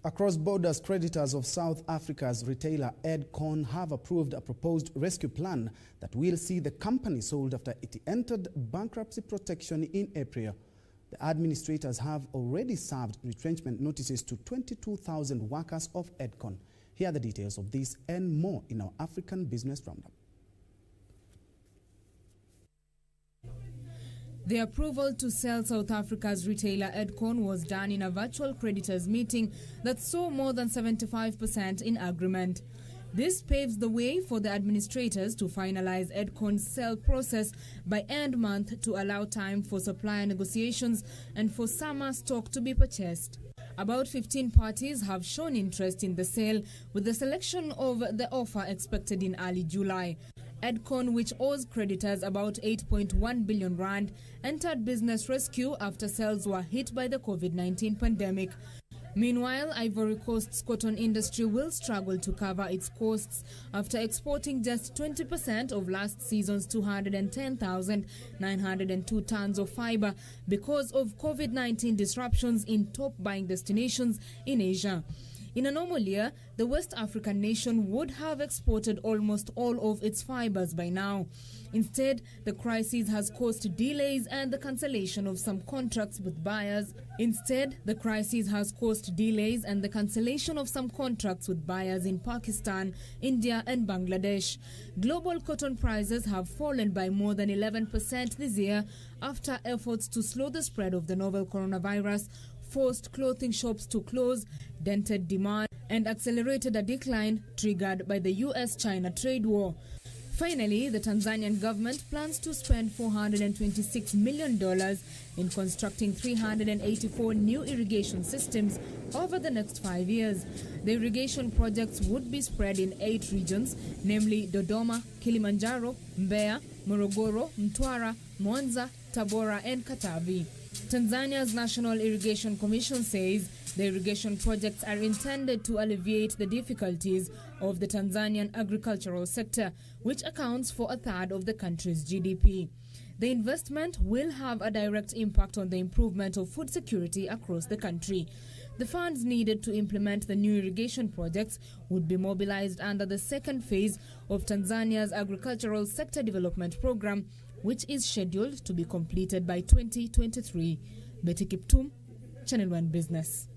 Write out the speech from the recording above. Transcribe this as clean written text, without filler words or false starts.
Across borders, creditors of South Africa's retailer Edcon have approved a proposed rescue plan that will see the company sold after it entered bankruptcy protection in April. The administrators have already served retrenchment notices to 22,000 workers of Edcon. Here are the details of this and more in our African Business Roundup. The approval to sell South Africa's retailer Edcon was done in a virtual creditors meeting that saw more than 75% in agreement. This paves the way for the administrators to finalize Edcon's sale process by end month to allow time for supplier negotiations and for summer stock to be purchased. About 15 parties have shown interest in the sale, with the selection of the offer expected in early July. Edcon, which owes creditors about 8.1 billion rand, entered business rescue after sales were hit by the COVID-19 pandemic. Meanwhile, Ivory Coast's cotton industry will struggle to cover its costs after exporting just 20% of last season's 210,902 tons of fiber because of COVID-19 disruptions in top buying destinations in Asia. In a normal year, the West African nation would have exported almost all of its fibers by now. Instead, the crisis has caused delays and the cancellation of some contracts with buyers. In Pakistan, India and Bangladesh. Global cotton prices have fallen by more than 11% this year after efforts to slow the spread of the novel coronavirus forced clothing shops to close, dented demand, and accelerated a decline triggered by the US-China trade war. Finally, the Tanzanian government plans to spend $426 million in constructing 384 new irrigation systems over the next 5 years. The irrigation projects would be spread in 8 regions, namely Dodoma, Kilimanjaro, Mbeya, Morogoro, Mtwara, Mwanza, Tabora, and Katavi. Tanzania's National Irrigation Commission says the irrigation projects are intended to alleviate the difficulties of the Tanzanian agricultural sector, which accounts for a third of the country's GDP. The investment will have a direct impact on the improvement of food security across the country. The funds needed to implement the new irrigation projects would be mobilized under the second phase of Tanzania's agricultural sector development program, which is scheduled to be completed by 2023. Betty Kiptum, Channel 1 Business.